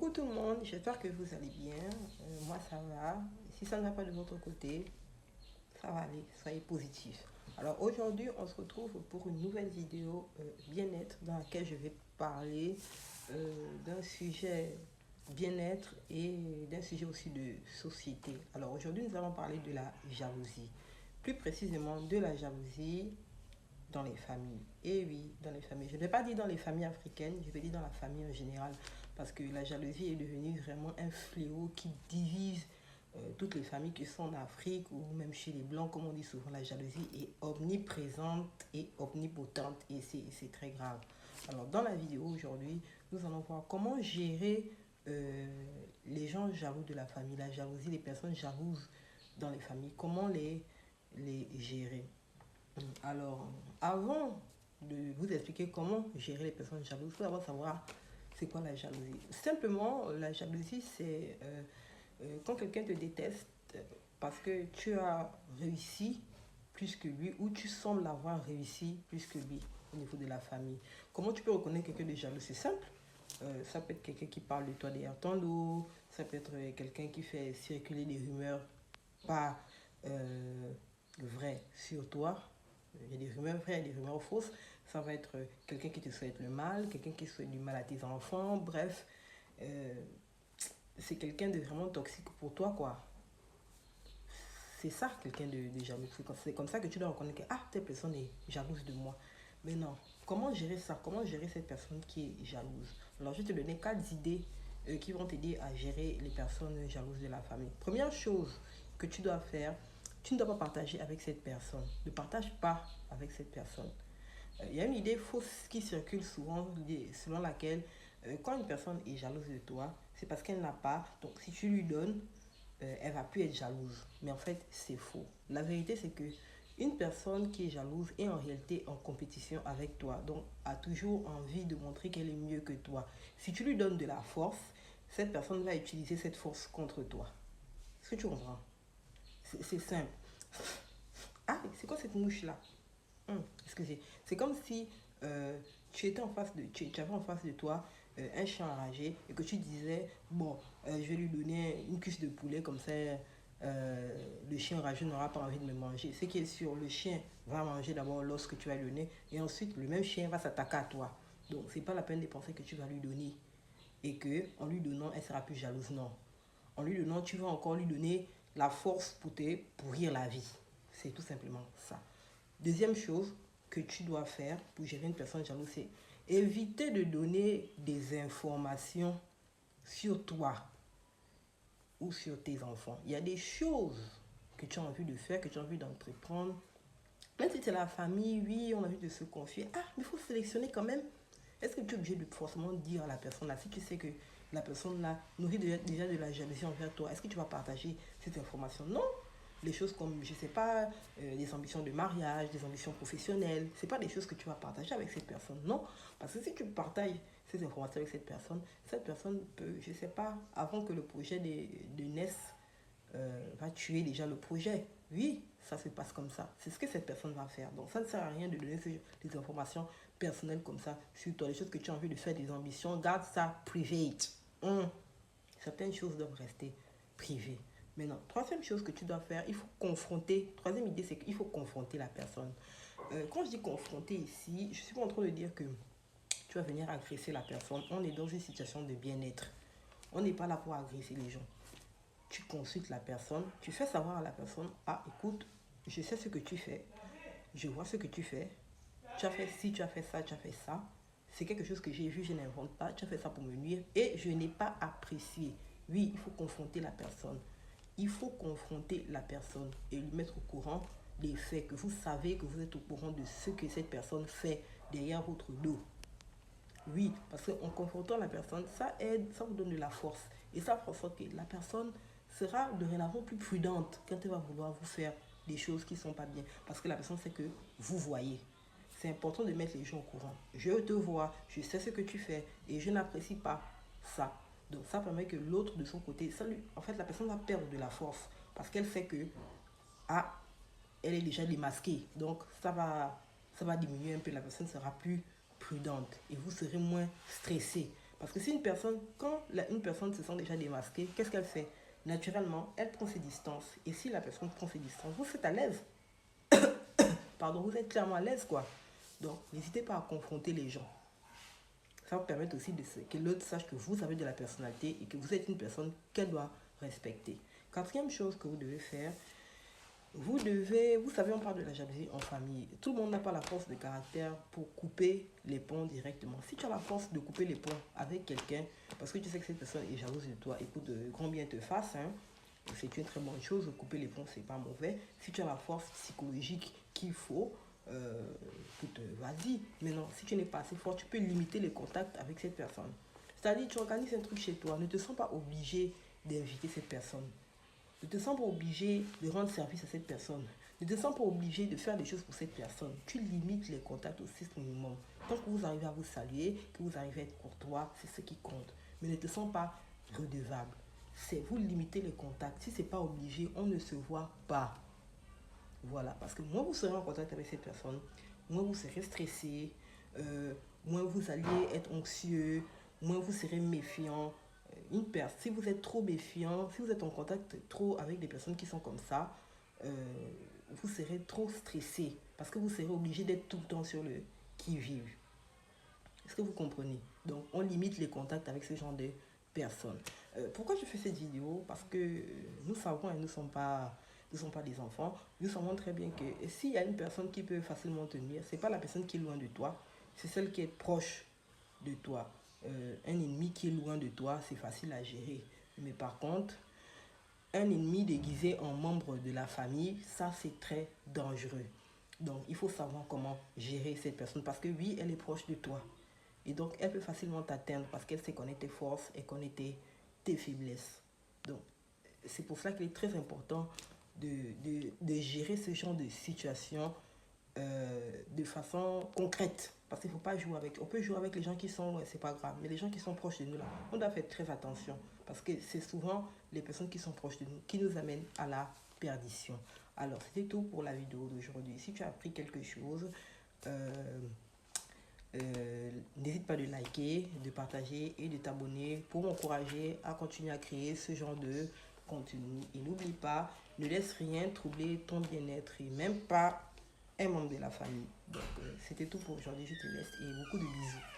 Coucou tout le monde, j'espère que vous allez bien. Moi ça va. Si ça ne va pas de votre côté, ça va aller, soyez positifs. Alors aujourd'hui, on se retrouve pour une nouvelle vidéo bien-être dans laquelle je vais parler d'un sujet bien-être et d'un sujet aussi de société. Alors aujourd'hui, nous allons parler de la jalousie. Plus précisément de la jalousie dans les familles. Et oui, dans les familles. Je ne vais pas dire dans les familles africaines, je vais dire dans la famille en général. Parce que la jalousie est devenue vraiment un fléau qui divise toutes les familles qui sont en Afrique ou même chez les Blancs, comme on dit souvent, la jalousie est omniprésente et omnipotente et c'est très grave. Alors dans la vidéo aujourd'hui, nous allons voir comment gérer les gens jaloux de la famille, la jalousie, les personnes jalouses dans les familles, comment les gérer. Alors, avant de vous expliquer comment gérer les personnes jalouses, il faut d'abord savoir c'est quoi la jalousie. Simplement, la jalousie, c'est quand quelqu'un te déteste parce que tu as réussi plus que lui ou tu sembles avoir réussi plus que lui au niveau de la famille. Comment tu peux reconnaître quelqu'un de jaloux? C'est simple. Ça peut être quelqu'un qui parle de toi derrière ton dos, ça peut être quelqu'un qui fait circuler des rumeurs pas vraies sur toi. Il y a des rumeurs vraies, il y a des rumeurs fausses. Ça va être quelqu'un qui te souhaite le mal, quelqu'un qui souhaite du mal à tes enfants. Bref, euh, c'est quelqu'un de vraiment toxique pour toi, quoi. C'est ça, quelqu'un de jaloux. C'est comme ça que tu dois reconnaître que, ah, telle personne est jalouse de moi. Mais non, comment gérer ça? Comment gérer cette personne qui est jalouse? Alors, je vais te donner 4 idées qui vont t'aider à gérer les personnes jalouses de la famille. Première chose que tu dois faire, tu ne dois pas partager avec cette personne. Ne partage pas avec cette personne. Il y a une idée fausse qui circule souvent, selon laquelle quand une personne est jalouse de toi, c'est parce qu'elle n'a pas. Donc si tu lui donnes, elle va plus être jalouse. Mais en fait, c'est faux. La vérité, c'est que une personne qui est jalouse est en réalité en compétition avec toi. Donc a toujours envie de montrer qu'elle est mieux que toi. Si tu lui donnes de la force, cette personne va utiliser cette force contre toi. Est-ce que tu comprends? C'est simple. Ah, c'est quoi cette mouche-là? Excusez. C'est comme si tu étais en face de, tu avais en face de toi un chien enragé et que tu disais, bon, je vais lui donner une cuisse de poulet comme ça, le chien enragé n'aura pas envie de me manger. Ce qui est sûr, le chien va manger d'abord lorsque tu vas lui donner et ensuite le même chien va s'attaquer à toi. Donc, c'est pas la peine de penser que tu vas lui donner et que en lui donnant, elle sera plus jalouse. Non. En lui donnant, tu vas encore lui donner la force pour te pourrir la vie. C'est tout simplement ça. Deuxième chose que tu dois faire pour gérer une personne jalouse, c'est éviter de donner des informations sur toi ou sur tes enfants. Il y a des choses que tu as envie de faire, que tu as envie d'entreprendre. Même si c'est la famille, oui, on a envie de se confier. Ah, mais il faut sélectionner quand même. Est-ce que tu es obligé de forcément dire à la personne là, si tu sais que la personne là nourrit déjà de la jalousie envers toi, est-ce que tu vas partager cette information? Non. Les choses comme, je sais pas, des ambitions de mariage, des ambitions professionnelles, c'est pas des choses que tu vas partager avec cette personne. Non. Parce que si tu partages ces informations avec cette personne peut, je sais pas, avant que le projet de naisse, va tuer déjà le projet. Oui, ça se passe comme ça. C'est ce que cette personne va faire. Donc ça ne sert à rien de donner des informations personnelles comme ça sur toi, les choses que tu as envie de faire, des ambitions. Garde ça private. Certaines choses doivent rester privées. Maintenant, troisième chose que tu dois faire, il faut confronter. Troisième idée, c'est qu'il faut confronter la personne. Quand je dis confronter ici, je suis pas en train de dire que tu vas venir agresser la personne. On est dans une situation de bien-être. On n'est pas là pour agresser les gens. Tu consultes la personne, tu fais savoir à la personne, ah écoute, je sais ce que tu fais, je vois ce que tu fais, tu as fait ci, tu as fait ça, tu as fait ça, c'est quelque chose que j'ai vu, je n'invente pas, tu as fait ça pour me nuire et je n'ai pas apprécié. Oui, il faut confronter la personne. Il faut confronter la personne et lui mettre au courant des faits, que vous savez que vous êtes au courant de ce que cette personne fait derrière votre dos. Oui, parce qu'en confrontant la personne, ça aide, ça vous donne de la force. Et ça fera en sorte que la personne sera dorénavant plus prudente quand elle va vouloir vous faire des choses qui ne sont pas bien. Parce que la personne sait que vous voyez. C'est important de mettre les gens au courant. Je te vois, je sais ce que tu fais et je n'apprécie pas ça. Donc ça permet que l'autre de son côté, en fait la personne va perdre de la force parce qu'elle sait que ah, elle est déjà démasquée. Donc ça va diminuer un peu, la personne sera plus prudente et vous serez moins stressé. Parce que si une personne se sent déjà démasquée, qu'est-ce qu'elle fait? Naturellement, elle prend ses distances. Et si la personne prend ses distances, vous êtes à l'aise. Pardon, vous êtes clairement à l'aise, quoi. Donc, n'hésitez pas à confronter les gens. Ça va permettre aussi que l'autre sache que vous avez de la personnalité et que vous êtes une personne qu'elle doit respecter. Quatrième chose que vous devez faire, vous savez, on parle de la jalousie en famille. Tout le monde n'a pas la force de caractère pour couper les ponts directement. Si tu as la force de couper les ponts avec quelqu'un, parce que tu sais que cette personne est jalouse de toi, écoute, grand bien te fasse, hein, c'est une très bonne chose. Couper les ponts, c'est pas mauvais. Si tu as la force psychologique qu'il faut, écoute, vas-y. Maintenant, si tu n'es pas assez fort, tu peux limiter les contacts avec cette personne. C'est-à-dire, tu organises un truc chez toi, ne te sens pas obligé d'inviter cette personne. Ne te sens pas obligé de rendre service à cette personne. Ne te sens pas obligé de faire des choses pour cette personne. Tu limites les contacts au strict minimum. Tant que vous arrivez à vous saluer, que vous arrivez à être courtois, c'est ce qui compte. Mais ne te sens pas redevable. C'est vous limiter les contacts. Si ce n'est pas obligé, on ne se voit pas. Voilà, parce que moins vous serez en contact avec cette personne, moins vous serez stressé, moins vous allez être anxieux, moins vous serez méfiant. Si vous êtes trop méfiant, si vous êtes en contact trop avec des personnes qui sont comme ça, euh, vous serez trop stressé parce que vous serez obligé d'être tout le temps sur le qui-vive. Est-ce que vous comprenez? Donc, on limite les contacts avec ce genre de personnes. Pourquoi je fais cette vidéo? Parce que nous savons et nous ne sommes pas des enfants. Nous savons très bien que s'il y a une personne qui peut facilement tenir, ce n'est pas la personne qui est loin de toi, c'est celle qui est proche de toi. Un ennemi qui est loin de toi, c'est facile à gérer. Mais par contre, un ennemi déguisé en membre de la famille, ça c'est très dangereux. Donc il faut savoir comment gérer cette personne parce que oui, elle est proche de toi. Et donc elle peut facilement t'atteindre parce qu'elle sait connaître tes forces et connaître tes faiblesses. Donc c'est pour cela qu'il est très important de gérer ce genre de situation de façon concrète. Parce qu'il ne faut pas jouer avec. On peut jouer avec les gens qui sont, c'est pas grave, mais les gens qui sont proches de nous là, on doit faire très attention. Parce que c'est souvent les personnes qui sont proches de nous qui nous amènent à la perdition. Alors, c'était tout pour la vidéo d'aujourd'hui. Si tu as appris quelque chose, n'hésite pas de liker, de partager et de t'abonner pour m'encourager à continuer à créer ce genre de contenu. Et n'oublie pas, ne laisse rien troubler ton bien-être et même pas un membre de la famille. Donc, c'était tout pour aujourd'hui. Je te laisse et beaucoup de bisous.